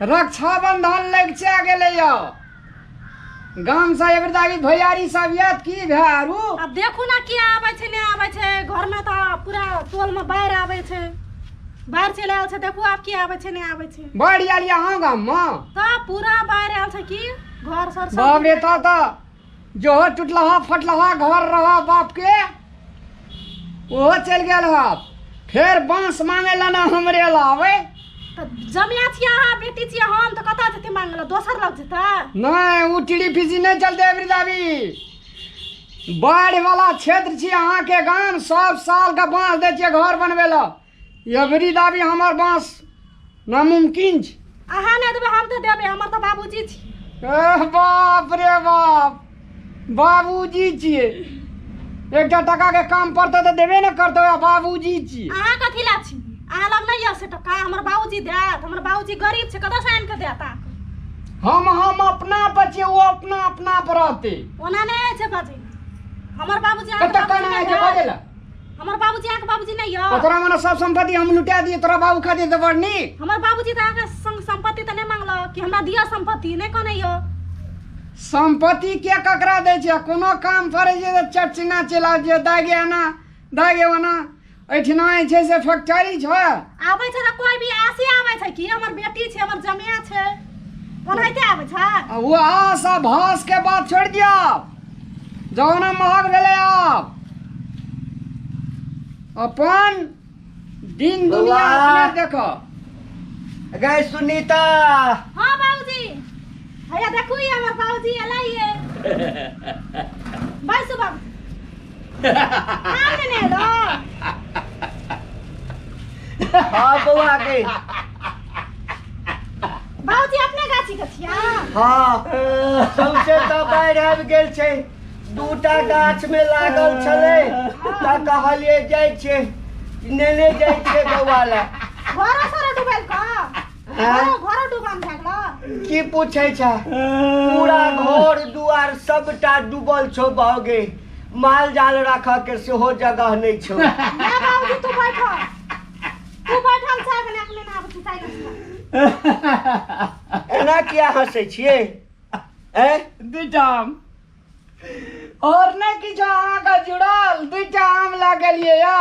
रक्षाबंधन लग गेले गाम से एबरदावी भैयारी सब याद की भारू अब देखू ना की आबै छै नै आबै छै घर में तो पूरा टोल में बाहर आबै छै बाहर चले आल छै देखू आप की आबै छै नै आबै छै बढ़ आलिया हां गाम में तो पूरा बाहर आल छै की घर सर सब बाप रे तो जो टूटलहा फटलहा घर रहा बाप के वो चल गेल हा फिर बांस मांगे ला ना हमरे लावे तो जमिया छिया हां बेटी छिया हम तो कता जते मांगला दोसर लग जेता नहीं उ टीडी फिजी नहीं चलते एबरदावी बाढ़ वाला क्षेत्र छी अहाँ के गांव सब साल का बांस दे छिए घर बनवे ला एबरदावी हमर बांस नामुमकिन छ अहाँ नै देबे हम तो देबे हमर तो बाबूजी छी बाप रे बाप बाबूजी छिए एकटा टका के काम पड़ते तो देबे न करते बाबूजी छी अहाँ कथि ला छी अहाँ लग नहीं से टका हमर बाबूजी देत हमर बाबूजी गरीब छै कतौ से आन के देता हम अपना बचे वो अपना पर रहते ओना नहीं छै बाजी हमर बाबूजी कत कना है जे बजेला हमर बाबूजी आके बाबूजी नहीं यो तोरा मने सब संपत्ति हम लुटा दिए तोरा बाबू खातिर तो बड़नी हमर बाबूजी त आके संग संपत्ति त नहीं मांगलो कि हमरा दिया संपत्ति नहीं कने यो संपत्ति के ककरा दे छै कोनो काम करे जे चटचिना चला जे दागे ना एठना छै से फैक्ट्री छ आबै छै त कोई भी आसी आबै छै कि हमर बेटी छै हमर जमिया छै ओनाइते आबै छै वो आशा भास के बात छोड़ दिया जौना महक भेले आप अपन दिन दुनिया में देखो गए सुनीता हां बाबूजी भैया देखू ये हमर बाबूजी एलाइए बस बाबू आने ने दो हाँ बउआ के बाबूजी अपने गाछी के छिया हाँ सबसे तो बाढ़ आबि गेल छै दूटा गाछ में लागल छले त कहलिए जाय छै नेने जाय छै बउआ ला घर सर डुबल का घर डुबान भागला की पूछे छ पूरा घर दुआर सबटा डूबल छौ बहगे माल जाल रख के सेहो जगह नहीं छौ ना बाबूजी तू बैठल छ कने अपने ना आबै छै एना किया हंसे छिए दुटाम और नहीं किछ अहाँ का जुड़ल दुटा आम लागलिए या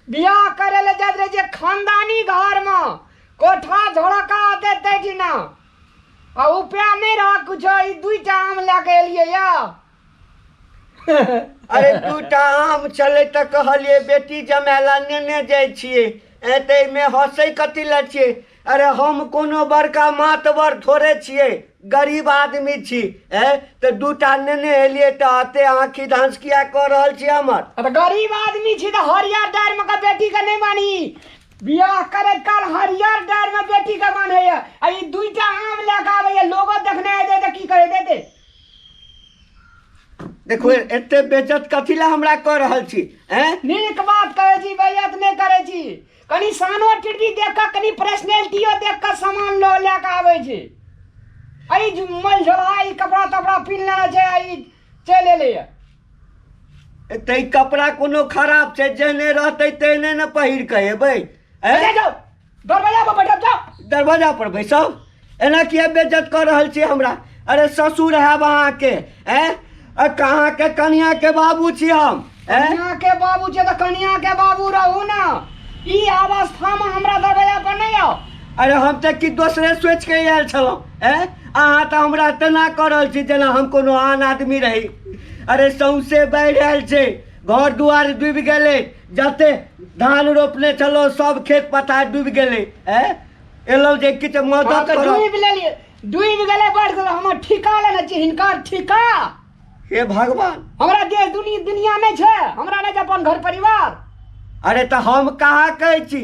बियाह करे ले जात रहे जे खानदानी घर में कोठा झोड़का देते छी ना आ उपाय नहीं रहा कुछ ई दुटा आम लाके एलिए या अरे दूटा आम चले त कहलिए बेटी जमाला नेने जाय छिए एते में हंसै कथि ल छिए अरे हम कोनो बड़का मातवर थोड़े छिए गरीब आदमी छी त दूटा नेने एलिए त अते आंखी धांस किया कर रहल छी हमर अरे गरीब आदमी छी त हरियर डार में का बेटी का नहीं मानी बियाह करे काल हरियर डार में बेटी का माने है आ ई दुटा आम लेके आवे लोगो देखने आए त की करे देते देखो एते बेइज्जत कथि ला हमरा कर रहल छी नीक बात करे छी बेइज्जत नहीं करे छी कनी सानो टिड्डी देख के कनी पर्सनालिटीओ देख के सामान लो लेके आवे छी आई जुमल झोलाई कपड़ा तपड़ा पिन लेना छै आई चले ले एते कपड़ा कोनो खराब छै जेने रहतै तेने न पहिर के एबै जाओ दरवाजा पर बैठब जाओ दरवाजा पर बैसब एना किया बेइज्जत कर रहल छी हमरा अरे ससुर है वहां के कहाँ के कन्या के बाबू छी हम कन्या के बाबू छै त कन्या के बाबू रहू ना ई अवस्था में हमरा दरवाजा पर नहीं आओ अरे हम त की दोसरे सोच के आयल छलौ अहाँ त हमरा तना कर रहल छी जेना हम कोनो आन आदमी रही अरे सौंसे बाढ़ि आयल छै घर दुआर डूबि गेलै जते धान रोपने छलो सब खेत पथार डूबि गेलै एलो जे किछ मदद करो डूबि गेलै बढ़ गेलै हमर ठिका लेना छै हिनकर ठिका हे भगवान हमरा देश दुनिया नहीं छै हमरा नहीं अपन घर परिवार अरे तो हम कहाँ कहै छी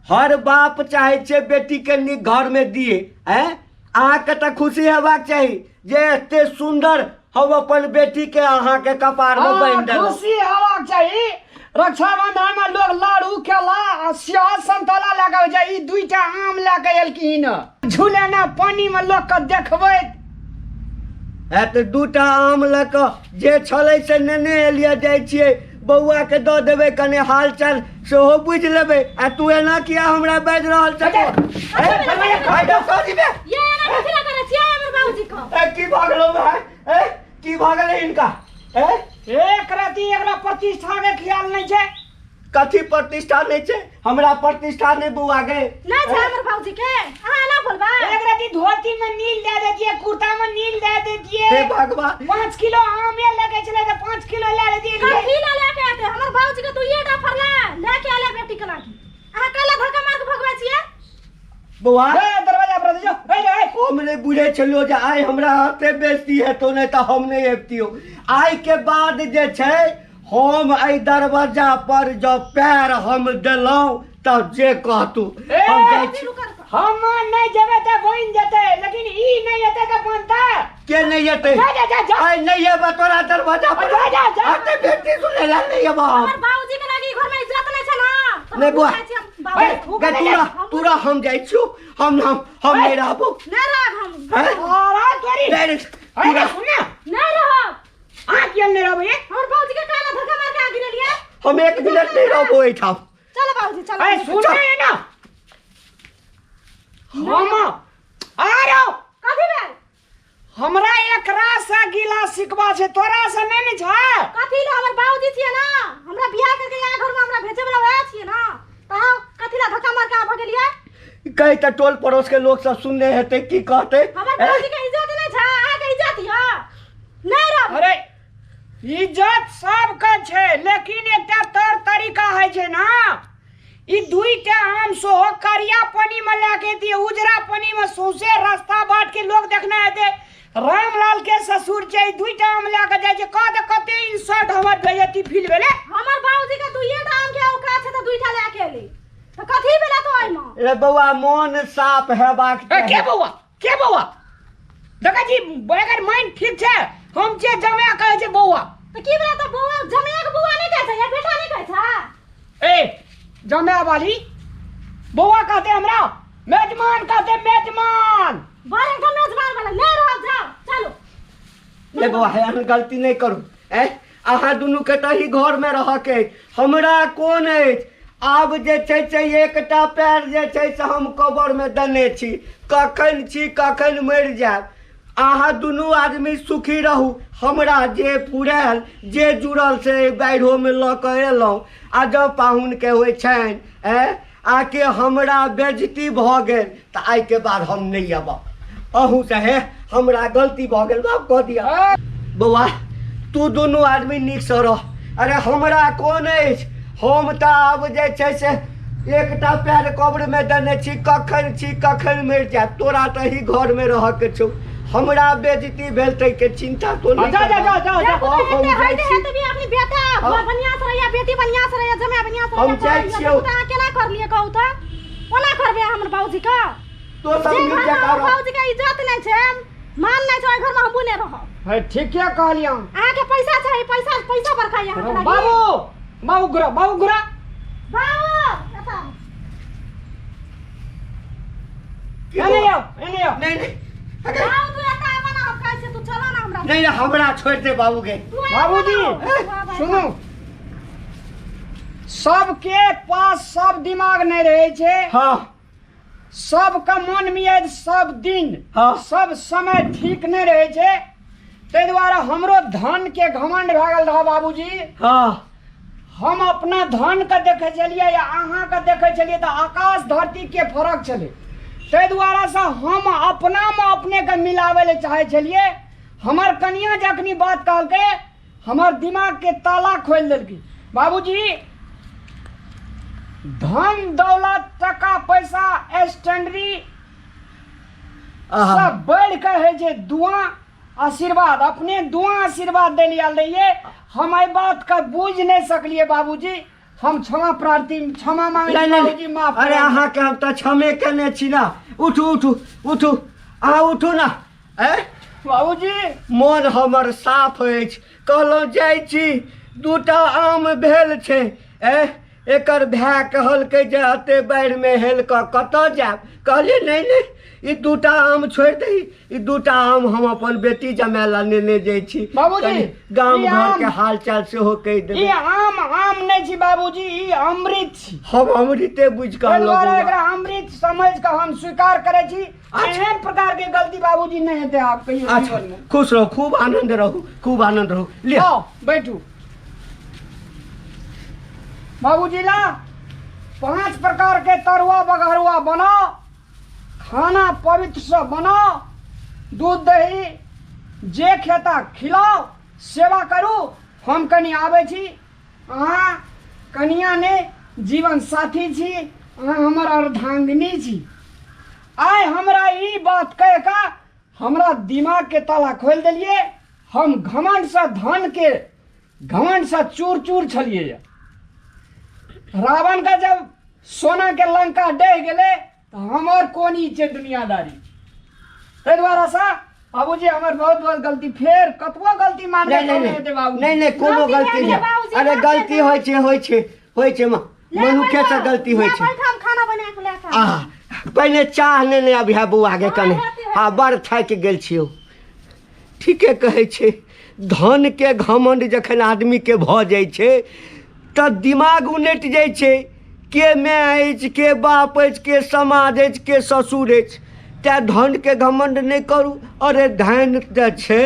हर बाप चाहे छे बेटी के नीक घर में दिए अहाँ के तो खुशी हेबाक चाहिए जे एते सुंदर हम अपन बेटी के अहाँ के कपार में बांध देलौ खुशी हेबाक चाहिए रक्षाबंधन में लोग लाड़ू केला आ सेव संतोला लगा जाय ई दुईटा आम लेके एलकिन झूले ना पानी में लोग के देखबै तो दूटा आम लक जे छले से नेने एलिया जाय छिए बौआ के दऽ देबै कने हाल चाल सेहो बुझि लेबै आ तू एना किया हमरा बाजि रहल छ ये एना कथिला करे छियै हमर बाबूजी को की भऽ गेलौ भाई की भऽ गेलै इनका एक राति एकरा प्रतिष्ठा के ख्याल नहीं छे कथी प्रतिष्ठा नहीं छे हमरा प्रतिष्ठा नहीं बौआ गे नहीं छे हमर बाबूजी के अहाँ ना बोलबा एक राति धोती में नील दे देतिए कुर्ता में नील दे देतिए हे भगवान 5 किलो आमे लगे छले तो 5 किलो ले लेतिए कथी ला लेके आते हमर बाबूजी के तू ये डफर ला लेके आले बेटी के लागी अहाँ कला धक्का मार के भगवा छियै बौआ दरवाजा पर दे जो हम नहीं बुझे छलियो जे आइ हमरा हाथे बेइज्जती हेतौ नहीं तो हम नहीं एबतियो आइ के बाद जे छै हम आई दरवाजा पर जब पैर हम देलौं तब जे कहतू हम जाइ छी हम नहीं जेबे त बइन जेते लेकिन ई नहीं हेते त बनता के नहीं एतै जा आइ नहीं एबे तोरा दरवाजा पर जा आते बेटी सुने ला नहीं एबा हमर बाबूजी के लागी घर में इज्जत नहीं छे ना नहीं बुआ तूरा हम जाइ छियो हम नहीं रहबो नहीं रह हम अरे तोरी तूरा सुन नहीं रह आ क्यों नहीं रहबे हमर बाबूजी के काला धक्का मार के आगे लिया हम एक मिनट नहीं रहबो एठाम चलो बाबूजी चलो अरे सुन रहे ना हम आ रहो कथी बे हमरा एकरा से गिला सिकवा छे तोरा से नहीं छै कथी ला हमर बाबूजी छिए ना हमरा बियाह करके यहाँ घर में हमरा भेजे वाला वह छिए ना त हम कथी ला धक्का मार के भाग गेलिए कहीं तो टोल पड़ोस के लोग सब सुनने हेते की कहते हमर बाबूजी के इज्जत नहीं छै अहाँ के इज्जत या नहीं रह अरे इज्जत सब का छे लेकिन एकटा तौर तरीका है छे ना ई दुईटा आम सोहो करिया पानी में लाके दिए उजरा पानी में सौसे रास्ता बाट के लोग देखना हेते रामलाल के ससुर छे ई दुईटा आम लाके जाय छे कते इंसल्ट हमर बेइज्जती फील भेले हमर बाबूजी के दुईटा आम के औकात छै त दुईटा लेके एली त कथी भेला तो ओइ में रे बौआ मन साफ हेबाक के बौआ देखा जी अगर माइंड ठीक छे हम जे जमे कहे छे बौआ त की भेला त बौआ जमे के बौआ नहीं कहै छै या बेटा नहीं कहै छै ए जमे वाली बौआ कहते हमरा मेजमान कहते मेजमान बारे का मेजबान वाला ले रह जा चलो ले बौआ है गलती नहीं करू अहाँ दुनू के तही घर में रह के हमरा कोन अछि आब जे छै एकटा पैर जे छै से हम कबर में देने छी कखन मरि जायब अहाँ दुनू आदमी सुखी रहू हमरा जे फुरायल जे जुड़ल से बाढ़िओ में लऽ कऽ एलहुँ आ जब पाहुन के होइ छनि आके हमरा बेइज्जती भऽ गेल तऽ आइ के बाद हम नहीं अबब अहूँ से है हमरा गलती भऽ गेल बाप कह दिया बौआ तू दुनू आदमी नीक से रह अरे हमरा कोन अछि हम तऽ आब जे छै से एकटा पैर कब्र में देने छी कखन मरि जायब तोरा तऽ ही घर में रह के छौ हमरा बेइज्जती भेल तै के चिंता तो नहीं जा हेते भी अपनी बेटा बढ़िया से रहिया बेटी बढ़िया से रहिया जमे बढ़िया से हम जाइ छियौ त केना कर लिए कहू त ओना करबे हमर बाबूजी का तो सब मिल जा कर बाबूजी के इज्जत नहीं छै मान नहीं छै घर में हम बुने रह है ठीक क्या कहलिया आ के पैसा छै पैसा बरखा यहाँ के लागी बाबू गुरा बाबू एता नहीं नहीं बाबू तू एता बना हम कैसे तू चला ना हमरा नहीं हमरा छोड़ दे बाबू के बाबूजी सुनो सबके पास सब दिमाग नहीं रहे छे हाँ सबका मन मियाज सब दिन हाँ सब समय ठीक नहीं रहे छे ते द्वारा हमरो धन के घमंड भए गेल रहा बाबूजी हाँ हम अपना धन के देखे छलिए या अहाँ के देखे छलिए तो आकाश धरती के फर्क छले ते द्वारा से हम अपना में अपने के मिलावे ले चाहे छलिए हमर कनिया जखनी बात कहलके हमर दिमाग के ताला खोल देलकी बाबूजी धन दौलत टका पैसा स्टैंडरी सब बढ़ के है जे दुआ आशीर्वाद अपने दुआ आशीर्वाद दे लिया रहिए हम आई बात का बूझ नहीं सकलिए बाबूजी हम क्षमा प्रार्थी क्षमा मांगे बाबूजी माफ अरे अहाँ के हम तो क्षमे केने छी ना उठू अहाँ उठू ना बाबूजी मन हमर साफ अछि कहलहुँ जाइ छी दूटा आम भेल छै एकर भाय कहलकै जे एते बाढ़ि में हेल कऽ कतऽ जायब। कहलियै नहीं नहीं ई दूटा आम छोड़ि दही, ई दूटा आम हम अपन बेटी जमाय ला नेने जाइ छी। बाबूजी, कनि गाम ई घर आम- के हाल चाल सेहो कहि ई देबै। आम नहीं छी बाबूजी, ई अमृत छी। हम अमृते बुझि कऽ ताहि दुआरे अनलहुँ एकरा अमृत समझ कऽ हम स्वीकार करे छी। अच्छा। एहन प्रकार के गलती बाबूजी नहीं हेतै आप कहियो अच्छा जीवन में। खुश रहू, खूब आनंद रहू, खूब आनंद रहू। लिया आओ बैठू बाबूजी ला 5 प्रकार के तरुआ बघरुआ बनाओ, खाना पवित्र से बनाओ, दूध दही जे खेता खिलाओ, सेवा करू। हम कनी आबै छी, अहाँ कनिया ने जीवन साथी छी, अहाँ हमर अर्धांगिनी छी। आइ हमरा ई बात कह का हमरा दिमाग के ताला खोल देलिए। हम घमंड से चूर चूर छलिए। रावण का जब सोना के लंका डह गेले तो हमर कोनी छै दुनियादारी। ताहि दुआरे से बाबूजी हमर बहुत बहुत गलती, फेर कतबो गलती मान नहीं नहीं नहीं नहीं कोनो गलती नहीं। अरे गलती होइ छै मनुखे से गलती होइ छै। बैठ हम खाना बना के लेके आ पहले चाह नेने अभी बौआ के कने। हाँ बड़ थाकि गेल छियौ। ठीके कहै छै, धन के घमंड जखन आदमी के भऽ जाइ छै तऽ दिमाग उनटि जाइ छै। के माय अछि, के बाप अछि, के समाज अछि, के ससुर अछि। तैं धन के घमंड नहीं करू। अरे धन तऽ छै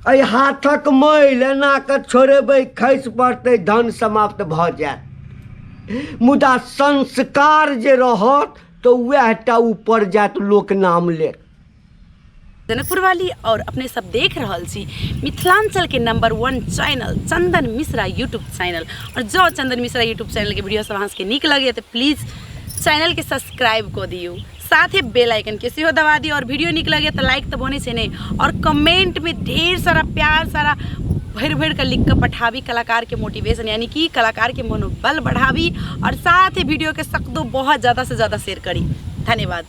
एहि हाथक मैल एना कऽ छोड़ेबै खसि पड़तै, धन समाप्त भऽ जायत। मुदा संस्कार जे रहत तो वह टा ऊपर जात, लोक नाम लेत। जनकपुर वाली और अपने सब देख रहल छी मिथिलांचल के नंबर 1 चैनल चंदन मिश्रा यूट्यूब चैनल। और जो चंदन मिश्रा यूट्यूब चैनल के वीडियो सब अहाँके नीक लगे तो प्लीज चैनल के सब्सक्राइब कर दियो, साथ ही बेल आइकन के सेहो दबा दियो। और वीडियो नीक लगे तो लाइक तो बने से नहीं, और कमेंट में ढेर सारा प्यार सारा भर कर लिख कर पठावी। कलाकार के मोटिवेशन यानी कि कलाकार के मनोबल बढ़ावी, और साथ ही वीडियो के सख्त बहुत ज़्यादा से ज़्यादा शेयर करी। धन्यवाद।